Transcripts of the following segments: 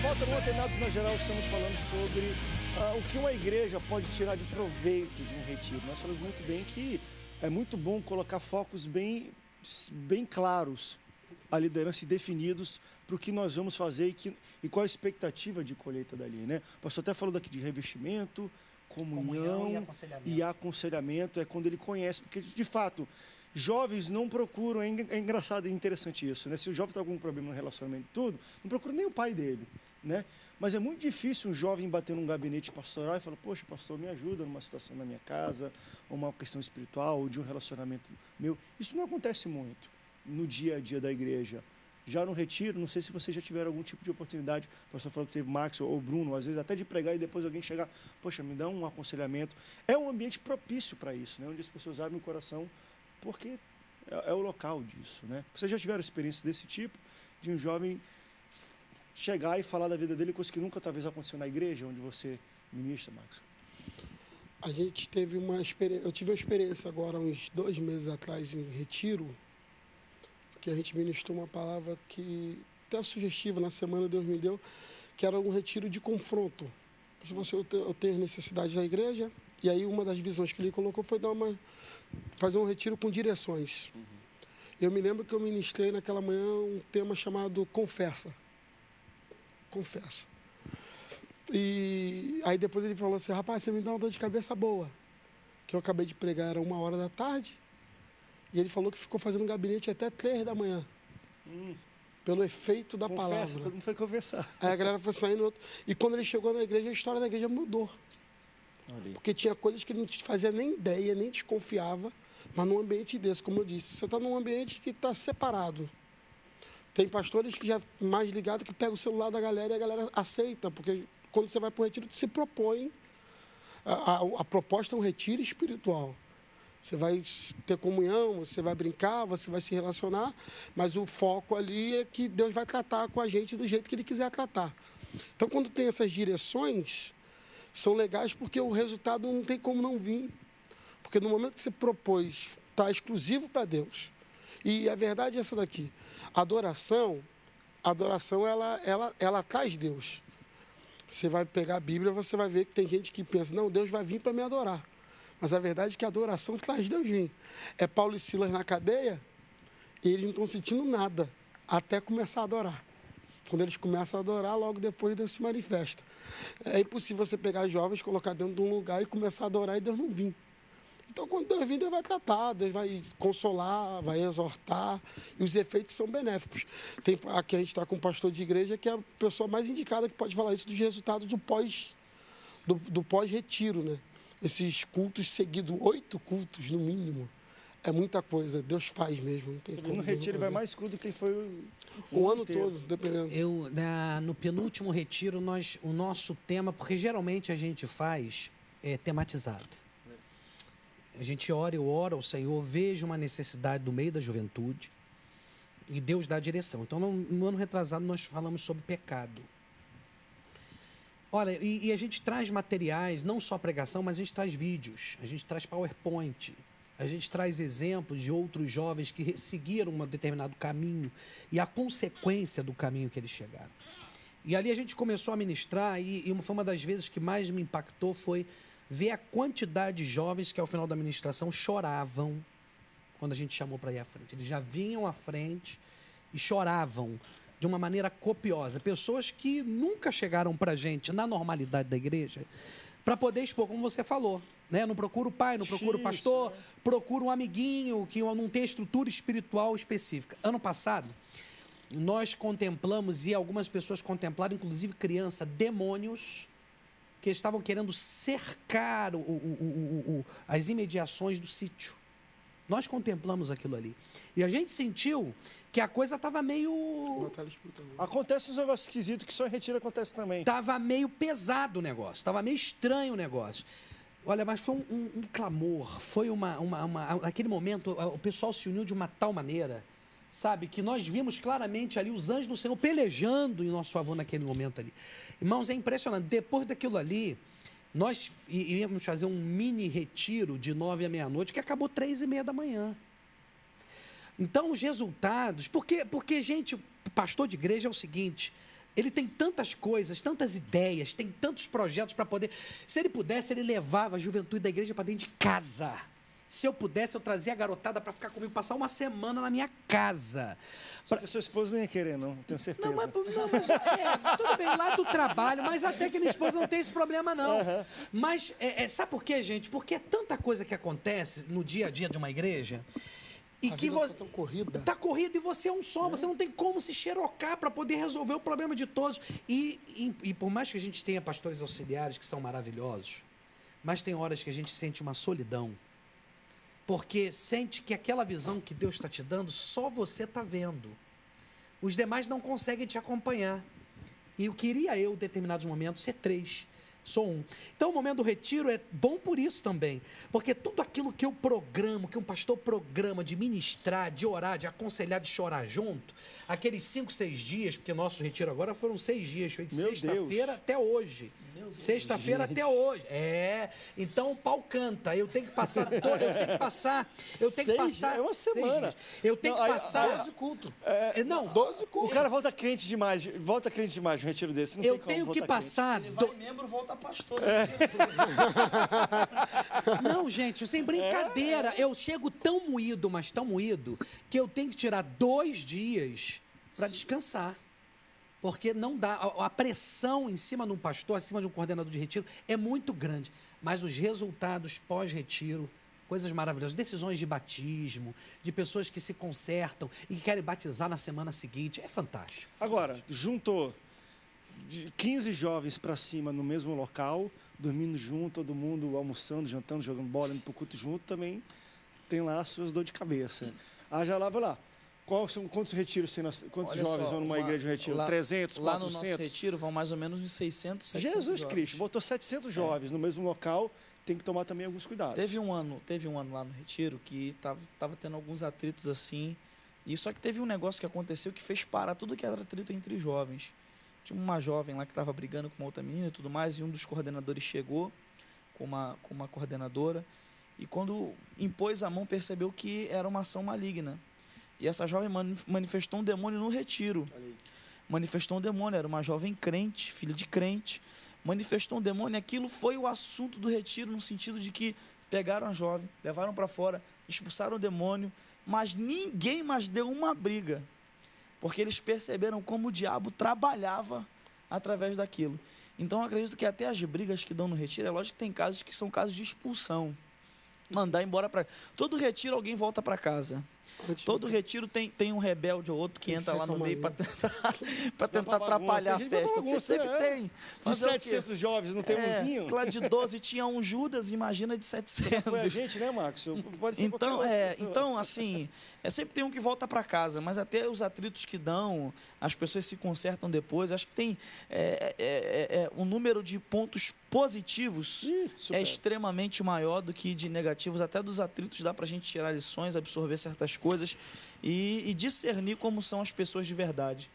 Volta no Antenados na Geral, estamos falando sobre o que uma igreja pode tirar de proveito de um retiro. Nós falamos muito bem que é muito bom colocar focos bem claros à liderança e definidos para o que nós vamos fazer e qual a expectativa de colheita dali, né? O pastor até falou daqui de revestimento, comunhão e aconselhamento. É quando ele conhece, porque de fato jovens não procuram, é engraçado e interessante isso, né? Se o jovem está com algum problema no relacionamento e tudo, não procura nem o pai dele, né? Mas é muito difícil um jovem bater num gabinete pastoral e falar, poxa, pastor, me ajuda numa situação na minha casa, ou uma questão espiritual, ou de um relacionamento meu. Isso não acontece muito no dia a dia da igreja. Já no retiro, não sei se vocês já tiveram algum tipo de oportunidade, o pastor falou que teve Max ou Bruno, às vezes até de pregar e depois alguém chegar, poxa, me dá um aconselhamento. É um ambiente propício para isso, né? Onde as pessoas abrem o coração, porque é o local disso, né? Vocês já tiveram experiência desse tipo, de um jovem chegar e falar da vida dele, coisa que nunca talvez aconteceu na igreja, onde você ministra, Max? A gente teve uma experiência, eu tive uma experiência agora, uns 2 meses atrás, em retiro, que a gente ministrou uma palavra que, até sugestiva, na semana Deus me deu, que era um retiro de confronto. Eu tenho necessidades da igreja, e aí uma das visões que ele colocou foi fazer um retiro com direções. Eu me lembro que eu ministrei naquela manhã um tema chamado Confessa. Confessa. E aí depois ele falou assim, rapaz, você me dá uma dor de cabeça boa. Que eu acabei de pregar, era 1h da tarde, e ele falou que ficou fazendo um gabinete até 3 da manhã. Pelo efeito da palavra. Todo mundo foi conversar. Aí a galera foi saindo. E quando ele chegou na igreja, a história da igreja mudou. Porque tinha coisas que ele não fazia nem ideia, nem desconfiava, mas num ambiente desse, como eu disse, você está num ambiente que está separado. Tem pastores que já mais ligados que pegam o celular da galera e a galera aceita, porque quando você vai para o retiro, se propõe. A proposta é um retiro espiritual. Você vai ter comunhão, você vai brincar, você vai se relacionar, mas o foco ali é que Deus vai tratar com a gente do jeito que Ele quiser tratar. Então, quando tem essas direções, são legais porque o resultado não tem como não vir. Porque no momento que você propôs, está exclusivo para Deus. E a verdade é essa daqui. A adoração ela traz Deus. Você vai pegar a Bíblia, você vai ver que tem gente que pensa, não, Deus vai vir para me adorar. Mas a verdade é que a adoração traz Deus vir. É Paulo e Silas na cadeia, e eles não estão sentindo nada, até começar a adorar. Quando eles começam a adorar, logo depois Deus se manifesta. É impossível você pegar jovens, colocar dentro de um lugar e começar a adorar e Deus não vir. Então, quando Deus vir, Deus vai tratar, Deus vai consolar, vai exortar, e os efeitos são benéficos. Aqui a gente está com um pastor de igreja, que é a pessoa mais indicada que pode falar isso dos resultados do pós-retiro, né? Esses cultos seguidos, 8 cultos no mínimo, é muita coisa, Deus faz mesmo. Não tem como no retiro vai mais culto do que foi o ano todo, dependendo. No penúltimo retiro, o nosso tema, porque geralmente a gente faz tematizado. A gente ora, eu oro ao Senhor, vejo uma necessidade do meio da juventude e Deus dá a direção. Então, no ano retrasado, nós falamos sobre pecado. Olha, e a gente traz materiais, não só pregação, mas a gente traz vídeos, a gente traz PowerPoint, a gente traz exemplos de outros jovens que seguiram um determinado caminho e a consequência do caminho que eles chegaram. E ali a gente começou a ministrar e foi uma das vezes que mais me impactou foi ver a quantidade de jovens que, ao final da ministração, choravam quando a gente chamou para ir à frente. Eles já vinham à frente e choravam de uma maneira copiosa. Pessoas que nunca chegaram para a gente, na normalidade da igreja, para poder expor, como você falou. Né? Não procura o pai, não procura o pastor, procura um amiguinho que não tem estrutura espiritual específica. Ano passado, nós contemplamos, e algumas pessoas contemplaram, inclusive criança, demônios que estavam querendo cercar as imediações do sítio. Nós contemplamos aquilo ali. E a gente sentiu que a coisa estava meio... Acontece uns negócios esquisitos que só em retiro acontece também. Estava meio pesado o negócio, estava meio estranho o negócio. Olha, mas foi um clamor, foi naquele momento o pessoal se uniu de uma tal maneira, sabe, que nós vimos claramente ali os anjos do Senhor pelejando em nosso favor naquele momento ali. Irmãos, é impressionante. Depois daquilo ali, nós íamos fazer um mini retiro de 9 à meia-noite, que acabou 3h30 da manhã. Então, os resultados... Porque gente, pastor de igreja é o seguinte, Ele tem tantas coisas, tantas ideias, tem tantos projetos para poder... Se ele pudesse, ele levava a juventude da igreja para dentro de casa. Se eu pudesse, eu trazia a garotada para ficar comigo, passar uma semana na minha casa. Só que a sua esposa nem ia querer, não, tenho certeza. Mas tudo bem, lá do trabalho, mas até que minha esposa não tem esse problema, não. Uhum. Mas sabe por quê, gente? Porque é tanta coisa que acontece no dia a dia de uma igreja... E que você tá corrida. Tá corrida e você é um só, você não tem como se xerocar para poder resolver o problema de todos. E por mais que a gente tenha pastores auxiliares que são maravilhosos, mas tem horas que a gente sente uma solidão. Porque sente que aquela visão que Deus está te dando, só você está vendo. Os demais não conseguem te acompanhar. E eu queria, em determinados momentos, ser 3. Sou 1. Então, o momento do retiro é bom por isso também. Porque tudo aquilo que eu programo, que um pastor programa de ministrar, de orar, de aconselhar, de chorar junto, aqueles 5, 6 dias, porque nosso retiro agora foram 6 dias, foi de sexta-feira até hoje. Sexta-feira até hoje. Então o pau canta. Eu tenho que passar. Eu tenho que passar. É uma semana. Eu tenho que passar. 12 cultos. Não. 12 cultos. O cara volta crente demais no retiro desse. Não Eu tem como tenho que passar. Ele vai membro, volta pastor. Não, gente, sem brincadeira. Eu chego tão moído, mas tão moído, que eu tenho que tirar 2 dias para descansar. Porque não dá, a pressão em cima de um pastor, em cima de um coordenador de retiro, é muito grande. Mas os resultados pós-retiro, coisas maravilhosas, decisões de batismo, de pessoas que se consertam e que querem batizar na semana seguinte, é fantástico. Agora, juntou de 15 jovens para cima no mesmo local, dormindo junto, todo mundo almoçando, jantando, jogando bola, indo pro culto junto, também tem lá as suas dores de cabeça. Já lá, vai lá. Quantos retiros, quantos Olha jovens só, vão numa igreja de retiro? lá, 300, lá 400? Lá no nosso retiro vão mais ou menos uns 600, 700 Jesus jovens. Cristo, botou 700 jovens no mesmo local, tem que tomar também alguns cuidados. Teve um ano lá no retiro que tava tendo alguns atritos assim, e só que teve um negócio que aconteceu que fez parar tudo que era atrito entre jovens. Tinha uma jovem lá que estava brigando com outra menina e tudo mais, e um dos coordenadores chegou com uma coordenadora, e quando impôs a mão percebeu que era uma ação maligna. E essa jovem manifestou um demônio no retiro. Manifestou um demônio, era uma jovem crente, filha de crente. Manifestou um demônio e aquilo foi o assunto do retiro, no sentido de que pegaram a jovem, levaram para fora, expulsaram o demônio, mas ninguém mais deu uma briga. Porque eles perceberam como o diabo trabalhava através daquilo. Então, eu acredito que até as brigas que dão no retiro, é lógico que tem casos que são casos de expulsão. Mandar embora para... Todo retiro alguém volta para casa. Todo retiro tem um rebelde ou outro que entra lá no meio para tentar atrapalhar a festa. Você sempre tem. De 700 jovens, não tem umzinho? Lá de 12 tinha um Judas, imagina de 700. Foi a gente, né, Max? Pode ser então, assim, sempre tem um que volta para casa, mas até os atritos que dão, as pessoas se consertam depois. Acho que tem um número de pontos positivos é extremamente maior do que de negativos. Até dos atritos dá para a gente tirar lições, absorver certas coisas e discernir como são as pessoas de verdade.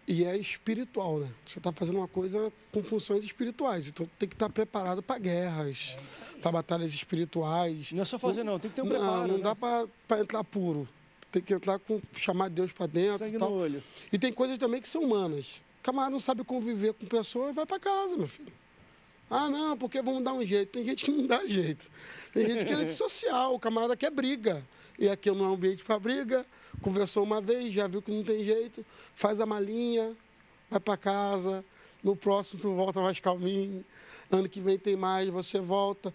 E é espiritual, né? Você está fazendo uma coisa com funções espirituais, então tem que estar preparado para guerras, para batalhas espirituais. Não é só fazer, não, tem que ter um preparo. Não dá para entrar puro. Tem que entrar com chamar Deus para dentro. Sangue e tal. no olho. E tem coisas também que são humanas. O camarada não sabe conviver com pessoa e vai para casa, meu filho. Não, porque vamos dar um jeito. Tem gente que não dá jeito. Tem gente que é antissocial, o camarada quer briga. E aqui não é um ambiente para briga. Conversou uma vez, já viu que não tem jeito. Faz a malinha, vai para casa. No próximo tu volta mais calminho. Ano que vem tem mais, você volta.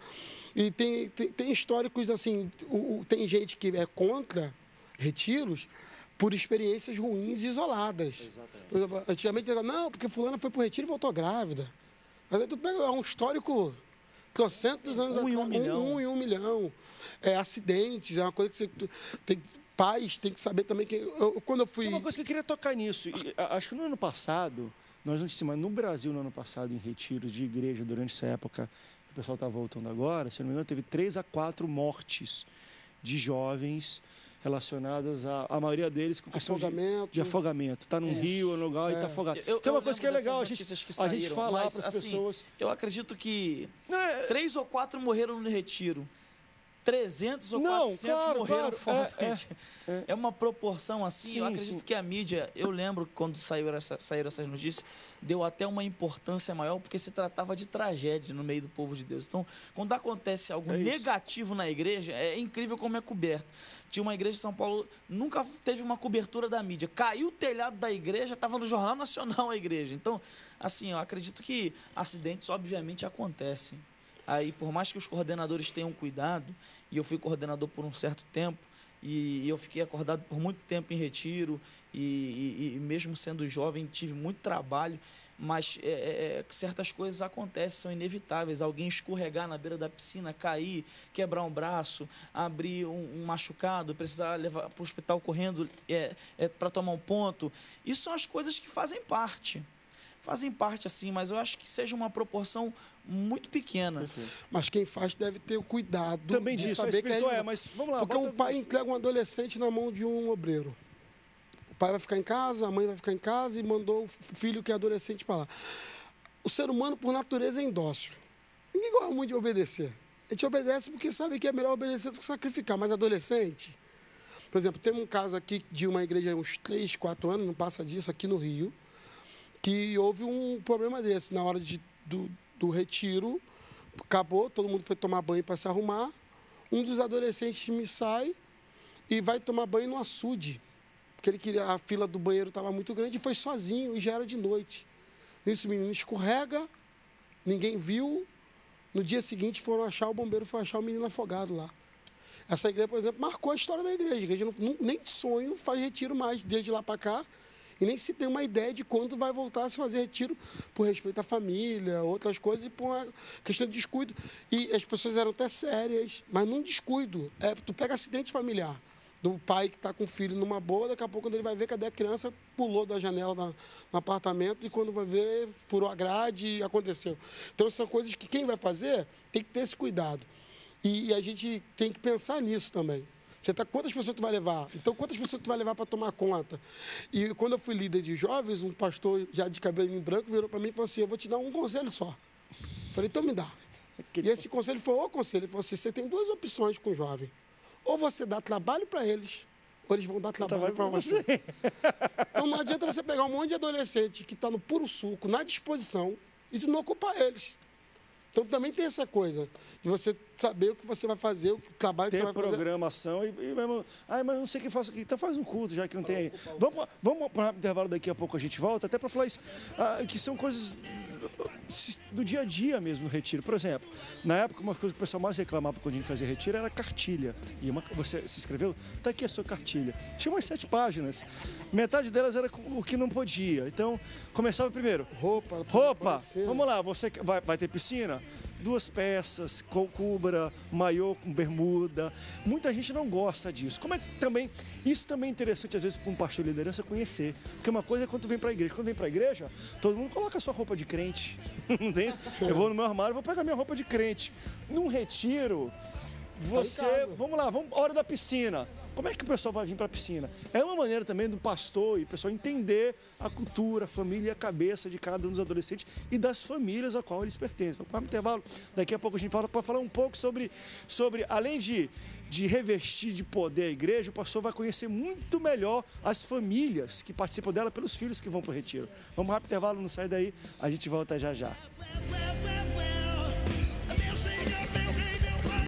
E tem históricos assim, tem gente que é contra retiros por experiências ruins e isoladas. Exatamente. Por exemplo, antigamente era, não, porque fulana foi para o retiro e voltou grávida. Mas aí tu pega um histórico, trocentos anos atrás, 1 em 1 milhão. Acidentes, é uma coisa que você tem. Pais tem que saber também que quando eu fui. Tem uma coisa que eu queria tocar nisso. Acho que no ano passado, no Brasil, no ano passado, em retiros de igreja, durante essa época que o pessoal está voltando agora, se não me engano, teve 3 a 4 mortes de jovens relacionadas a maioria deles com questão de afogamento. Está num rio, no lugar e está afogado. Tem uma coisa que é legal a gente falar para as pessoas. Eu acredito que 3 ou 4 morreram no retiro. 300 ou Não, 400 claro, morreram claro, fora. é. É uma proporção assim. Sim, eu acredito sim. que a mídia, eu lembro que quando saíram essas notícias, deu até uma importância maior, porque se tratava de tragédia no meio do povo de Deus. Então, quando acontece algo É isso. negativo na igreja, é incrível como é coberto. Tinha uma igreja de São Paulo, nunca teve uma cobertura da mídia. Caiu o telhado da igreja, estava no Jornal Nacional a igreja. Então, assim, eu acredito que acidentes obviamente acontecem. Aí, por mais que os coordenadores tenham cuidado, e eu fui coordenador por um certo tempo, e eu fiquei acordado por muito tempo em retiro, e mesmo sendo jovem, tive muito trabalho, mas certas coisas acontecem, são inevitáveis. Alguém escorregar na beira da piscina, cair, quebrar um braço, abrir um machucado, precisar levar para o hospital correndo para tomar um ponto. Isso são as coisas que fazem parte. Fazem parte, assim, mas eu acho que seja uma proporção muito pequena. Mas quem faz deve ter o cuidado Também de disso, saber que mas vamos lá. Porque bota um pai alguns- entrega um adolescente na mão de um obreiro. O pai vai ficar em casa, a mãe vai ficar em casa e mandou o filho que é adolescente para lá. O ser humano, por natureza, é indócil. Ninguém gosta muito de obedecer. A gente obedece porque sabe que é melhor obedecer do que sacrificar. Mas adolescente... Por exemplo, tem um caso aqui de uma igreja há uns 3, 4 anos, não passa disso, aqui no Rio, que houve um problema desse. Na hora do retiro, acabou, todo mundo foi tomar banho para se arrumar. Um dos adolescentes me sai e vai tomar banho no açude. Porque a fila do banheiro estava muito grande e foi sozinho e já era de noite. Isso, o menino escorrega, ninguém viu. No dia seguinte o bombeiro foi achar o menino afogado lá. Essa igreja, por exemplo, marcou a história da igreja. A igreja nem de sonho faz retiro mais desde lá para cá. E nem se tem uma ideia de quando vai voltar a se fazer retiro por respeito à família, outras coisas, e por uma questão de descuido. E as pessoas eram até sérias, mas num descuido. Tu pega acidente familiar do pai que está com o filho numa boa, daqui a pouco, quando ele vai ver, cadê a criança? Pulou da janela no apartamento e quando vai ver, furou a grade e aconteceu. Então, são coisas que quem vai fazer tem que ter esse cuidado. E a gente tem que pensar nisso também. Quantas pessoas tu vai levar? Então, quantas pessoas tu vai levar para tomar conta? E quando eu fui líder de jovens, um pastor já de cabelinho branco virou para mim e falou assim, eu vou te dar um conselho só. Falei, então me dá. E esse conselho foi o conselho. Ele falou assim, você tem duas opções com o jovem. Ou você dá trabalho para eles, ou eles vão dar trabalho para você. Então, não adianta você pegar um monte de adolescente que está no puro suco, na disposição, e tu não ocupar eles. Então, também tem essa coisa de você saber o que você vai fazer, o trabalho que você vai fazer. Tem programação mas não sei o que faço aqui. Então faz um culto, já que não tem aí. Vamos para o intervalo, daqui a pouco a gente volta, até para falar isso, que são coisas do dia a dia mesmo no retiro. Por exemplo, na época, uma coisa que o pessoal mais reclamava quando a gente fazia retiro era cartilha. E você se inscreveu? Está aqui a sua cartilha. Tinha umas 7 páginas. Metade delas era o que não podia. Então, começava primeiro. Roupa. Vamos lá, você vai ter piscina? 2 peças, cubra, maiô com bermuda. Muita gente não gosta disso. Isso também é interessante, às vezes, para um pastor de liderança conhecer. Porque uma coisa é quando vem para a igreja. Quando vem para a igreja, todo mundo coloca a sua roupa de crente. Não tem isso? Eu vou no meu armário, vou pegar minha roupa de crente. Num retiro, vamos lá, hora da piscina. Como é que o pessoal vai vir para a piscina? É uma maneira também do pastor e o pessoal entender a cultura, a família e a cabeça de cada um dos adolescentes e das famílias a qual eles pertencem. Vamos para o intervalo. Daqui a pouco a gente fala para falar um pouco sobre além de revestir de poder a igreja, o pastor vai conhecer muito melhor as famílias que participam dela pelos filhos que vão para o retiro. Vamos para o intervalo, não sai daí, a gente volta já já.